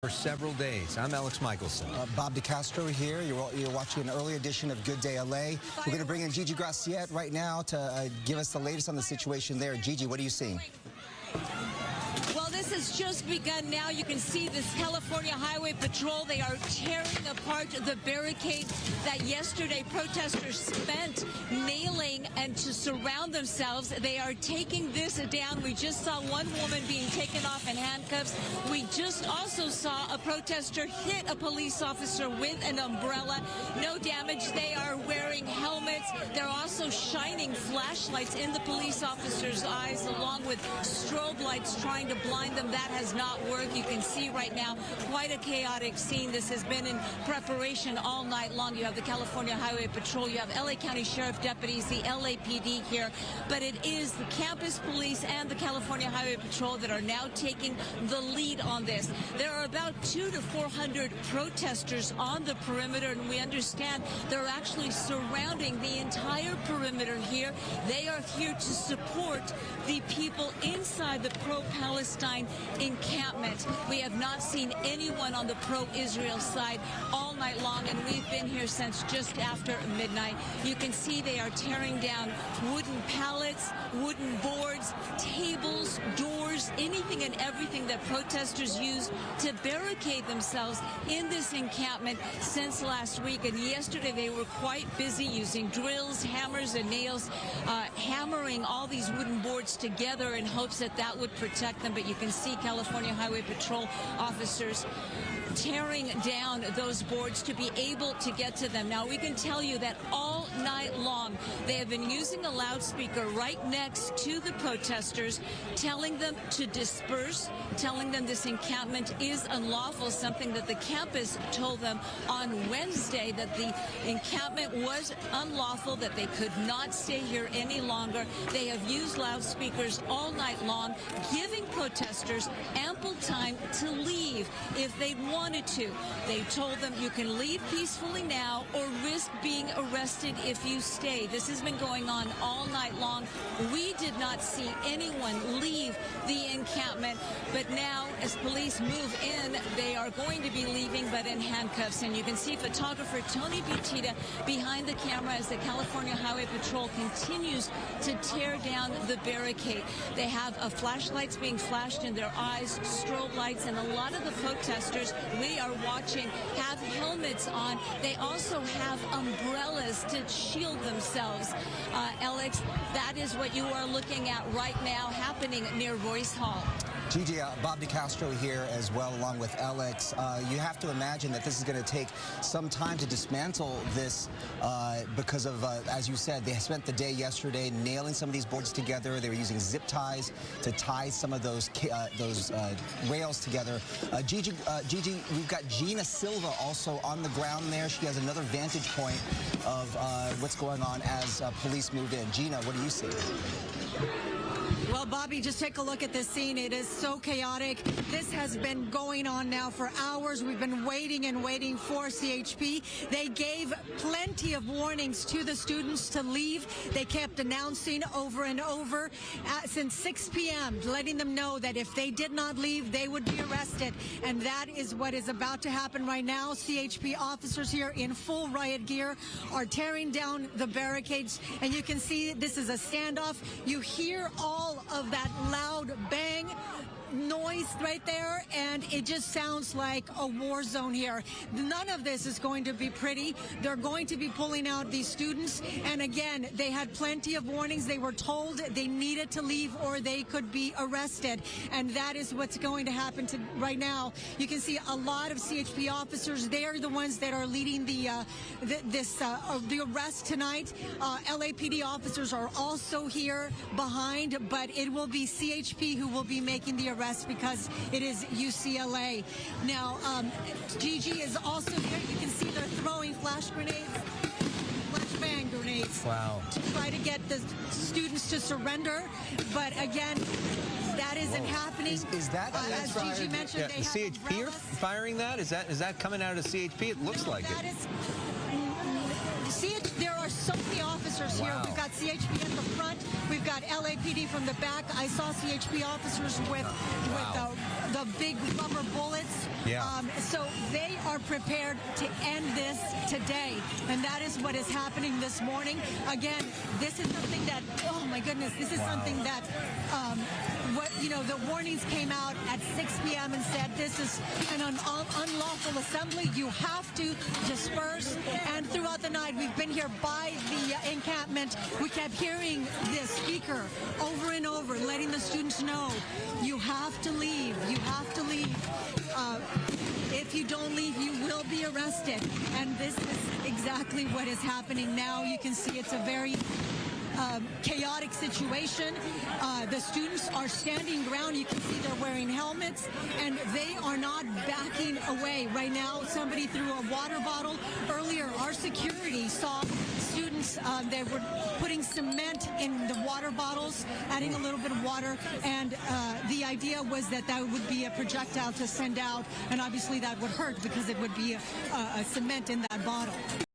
For several days. I'm Alex Michelson. Bob DeCastro here. You're watching an early edition of Good Day LA. We're going to bring in Gigi Graciette right now to give us the latest on the situation there. Gigi, what are you seeing? Well, this has just begun now. You can see this California Highway Patrol. They are tearing apart the barricade that yesterday protesters spent nailing and to surround themselves. They are taking this down. We just saw one woman being taken off in handcuffs. We just also saw a protester hit a police officer with an umbrella. No damage. They are wearing helmets. They're also shining flashlights in the police officers' eyes along with strobe lights trying to blind them. That has not worked. You can see right now quite a chaotic scene. This has been in preparation all night long. You have the California Highway Patrol. You have LA County Sheriff deputies, the LAPD here. But it is the campus police and the California Highway Patrol that are now taking the lead on this. There are about 200 to 400 protesters on the perimeter, and we understand they're actually surrounding the entire perimeter here. They are here to support the people inside the pro-Palestine encampment. We have not seen anyone on the pro-Israel side all night long, and we've been here since just after midnight. You can see they are tearing down wooden pallets, wooden boards, tables, doors, anything and everything that protesters use to barricade themselves in this encampment since last week. And yesterday they were quite busy using drills, hammers, and nails, hammering all these wooden boards together in hopes that that would protect them. But you can see California Highway Patrol officers tearing down those boards to be able to get to them. Now, we can tell you that all night long they have been using a loudspeaker right next to the protesters, telling them to disperse, telling them this encampment is unlawful, something that the campus told them on Wednesday, that the encampment was unlawful, that they could not stay here any longer. They have used loudspeakers all night long, giving protesters ample time to leave if they wanted to. They told them you can leave peacefully now or risk being arrested if you stay. This has been going on all night long. We did not see anyone leave the encampment, but now as police move in, they are going to be leaving, but in handcuffs. And you can see photographer Tony Butita behind the camera as the California Highway Patrol continues to tear down the barricade. They have flashlights being flashed in their eyes, strobe lights, and a lot of the protesters we are watching have helmets on. They also have umbrellas to shield themselves. Alex, that is what you are looking at right now happening near Royce Hall. Gigi, Bob DeCastro here as well, along with Alex. You have to imagine that this is going to take some time to dismantle this because of, as you said, they spent the day yesterday nailing some of these boards together. They were using zip ties to tie some of those rails together. Gigi, we've got Gina Silva also on the ground there. She has another vantage point of what's going on as police move in. Gina, what do you see? Well, Bobby, just take a look at this scene. It is so chaotic. This has been going on now for hours. We've been waiting and waiting for CHP. They gave plenty of warnings to the students to leave. They kept announcing over and over since 6 p.m., letting them know that if they did not leave, they would be arrested. And that is what is about to happen right now. CHP officers here in full riot gear are tearing down the barricades. And you can see this is a standoff. You hear all of that loud bang noise right there, and it just sounds like a war zone here. None of this is going to be pretty. They're going to be pulling out these students, and again, they had plenty of warnings. They were told they needed to leave or they could be arrested, and that is what's going to happen right now. You can see a lot of CHP officers. They are the ones that are leading the arrest tonight. LAPD officers are also here behind, but it will be CHP who will be making the arrest because it is UCLA. Now, Gigi is also here. You can see they're throwing flash grenades, flashbang grenades. Wow. To try to get the students to surrender. But again, that isn't happening. Is that as Gigi mentioned, they the have CHP are firing that? Is that coming out of CHP? It looks like it. There are so many officers officers here. Wow. We've got CHP at the front. We've got LAPD from the back. I saw CHP officers with the big rubber bullets. Yeah. So they are prepared to end this today, and that is what is happening this morning. Again, this is something that, oh my goodness, this is something that, the warnings came out at 6 p.m. and said this is an unlawful assembly. You have to disperse. And throughout the night, we've been here by the encampment. We kept hearing this speaker over and over, letting the students know, you have to leave. You have to leave. If you don't leave, you will be arrested. And this is exactly what is happening now. You can see it's a very chaotic situation. The students are standing ground. You can see they're wearing helmets, and they are not backing away. Right now, somebody threw a water bottle. Earlier, our security saw students, they were putting cement in the water bottles, adding a little bit of water, and the idea was that that would be a projectile to send out, and obviously that would hurt because it would be a cement in that bottle.